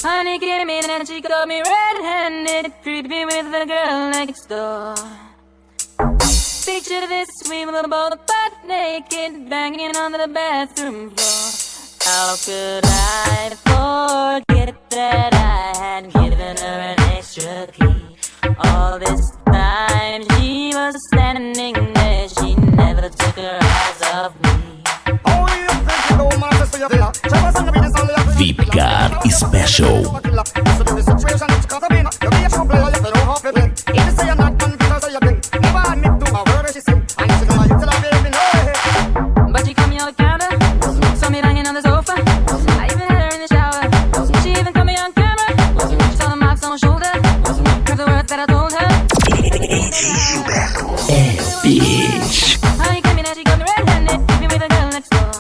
Honey came in and she got me red-handed, creepy with the girl next door. Picture this, we were both butt naked, banging on the bathroom floor. How could I forget that I had given her an extra key? All this time she was standing there, she never took her eyes off me. VIP Card Special. But she caught me on the counter, saw me banging on the sofa. I even had her in the shower. She even caught me on camera. She saw the marks on my shoulder, heard the words that I told her. Bitch. Honey came in and she got me red-handed, creepy with the girl next door.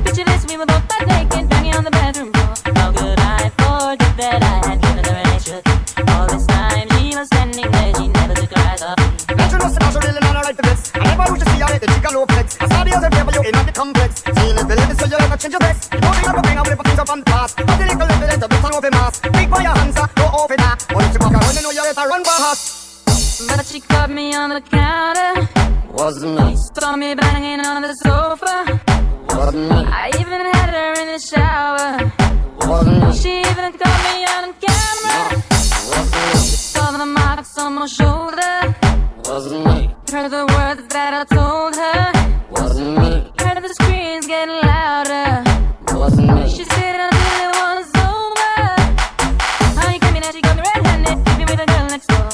Picture this, we were both butt naked, banging on the bathroom floor. How could I forget that I had given her an extra key? All this time she was standing there, she never took her eyes off me. Natural was the really not right for this. I never used to see how the chica low flex. I saw the other day, but you ain't not the complex. Seeing it, believe it, so you ever change your dress. You know the other thing, I'm gonna things up on the past. How the little little bit on open mask. Big boy, your hands up, go open now. What if you walk around and know you better run fast? But she caught me on the counter, Wasn't me, saw me banging on the sofa. wasn't me, I even had her in the shower. wasn't me, She even caught me on camera. wasn't Saw the marks on my shoulder, me, wasn't me, heard the words that I told her. wasn't me, Heard the screams getting louder. wasn't me. She said until it was over. Honey came in and she got me red-handed, creepy with the girl next door.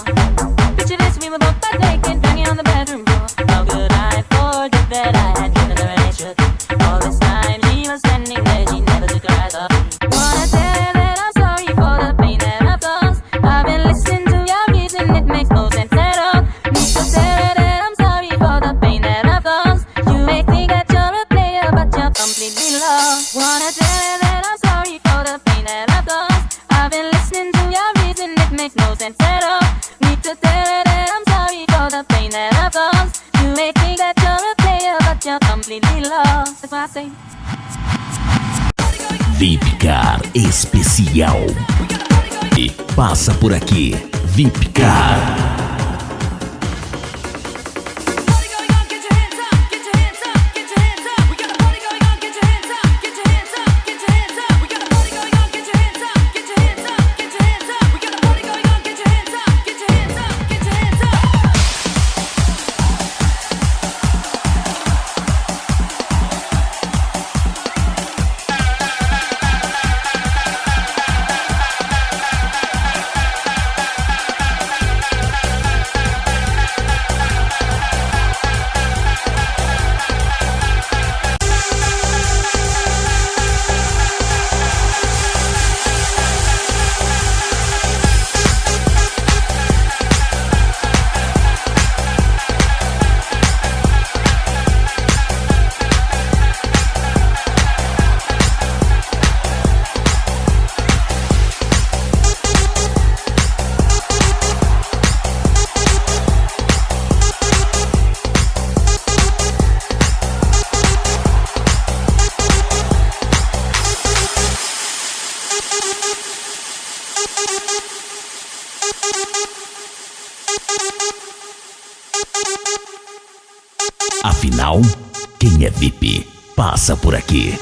Picture this, we were both butt naked, banging on the bathroom floor. How could I forget that I had given her an extra key? All this time she was standing there, she never took her eyes off me. Wanna tell her that I'm sorry for the pain that I've caused. I've been listening to your reason, it makes no sense at all. Need to tell her that I'm sorry for the pain that I've caused. You may think that you're a player, but you're completely lost. Wanna tell her that I'm sorry for the pain that I've caused. I've been listening to your reason, it makes no sense at all. Need to tell her that I'm sorry for the pain that I've caused. You may think that you're a player, but you're completely lost. That's why I say. VIP Card Especial. E passa por aqui. VIP Card. Afinal, quem é VIP passa por aqui.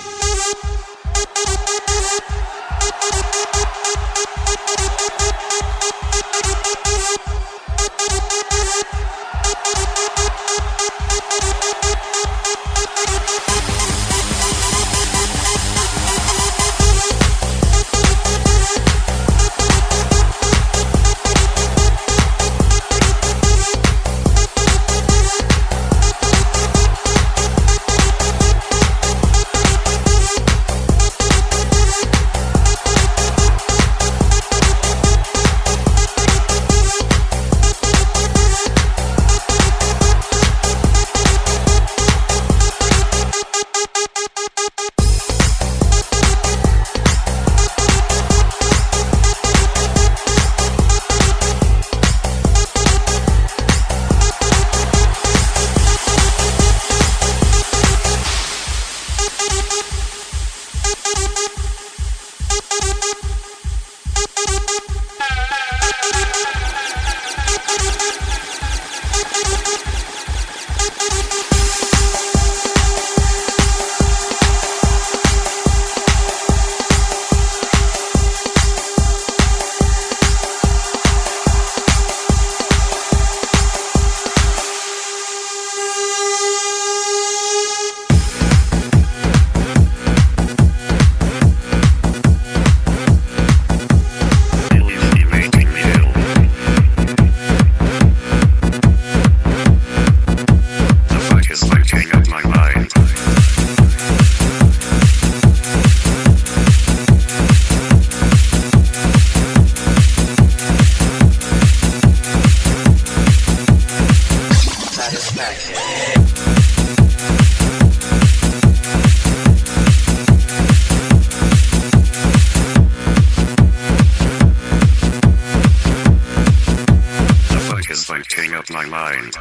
fighting up my mind.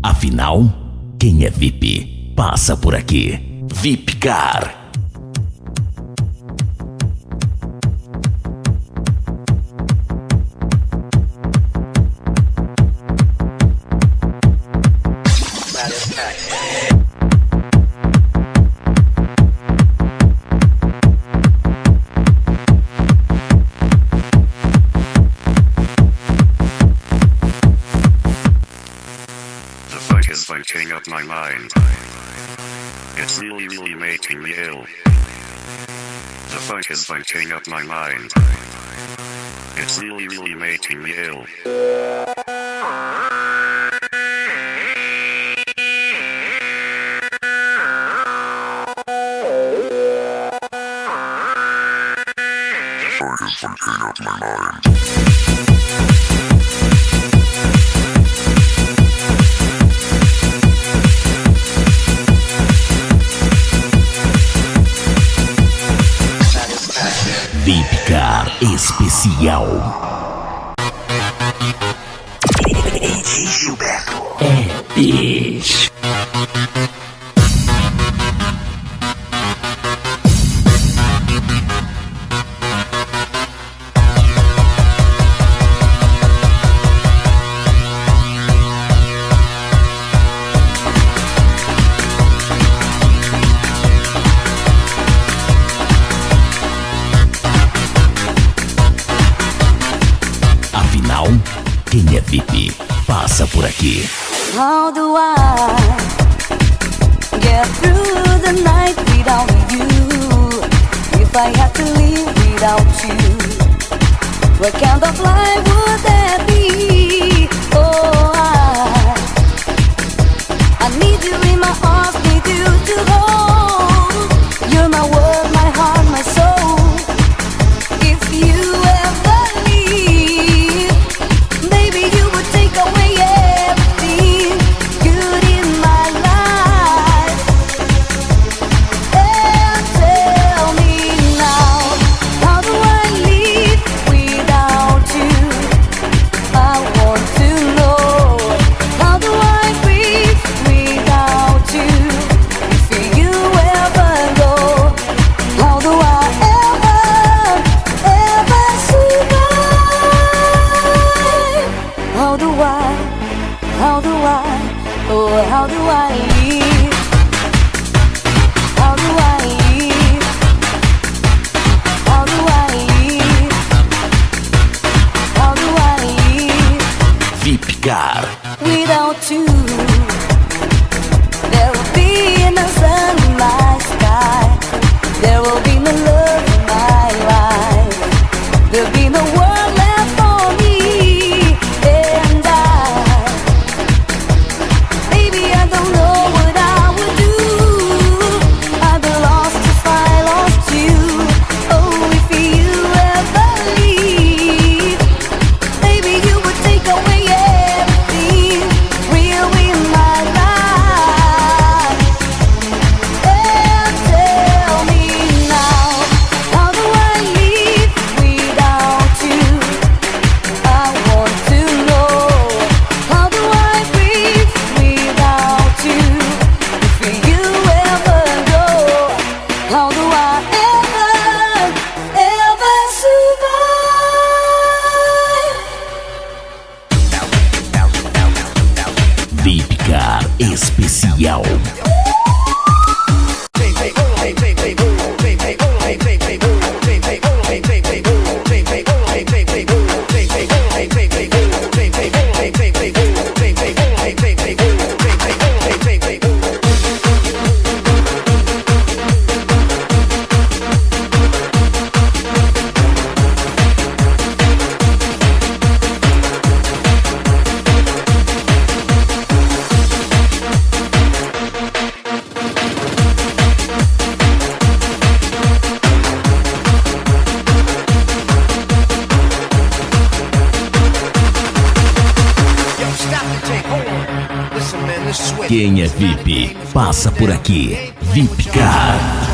Afinal, quem é VIP passa por aqui. VIP Car. Fighting up my mind. It's really making me ill. The fight is fighting up my mind. It's really making me ill. The fight is fighting up my mind. VIP Car especial. DJ Gilberto. É bicho. Quem é VIP passa por aqui. How do I get through the night without you? If I had to live without you, what kind of life would that be? Oh, I need you in my arms, need you to hold. You're my world, my heart, my soul. If you ever leave, baby, you would take away everything good in my life. And tell me now, how do I live without you? I want to know, how do I breathe without you? If you ever go, how do I ever survive? How do I, oh, how do I live? How do I live? How do I live? How do I live? VIP Car. Without you, there will be no sun in my sky. There will be no love in my life. There'll be no world left for me. And baby, I don't know what I would do. I'd be lost if I lost you. Oh, if you ever leave, baby, you would take away everything real in my life. And tell me now, how do I live without you? I want to know, how do I breathe without you? If you ever go, how do I ever survive? VIP Car especial. Quem é VIP, passa por aqui. VIP Car.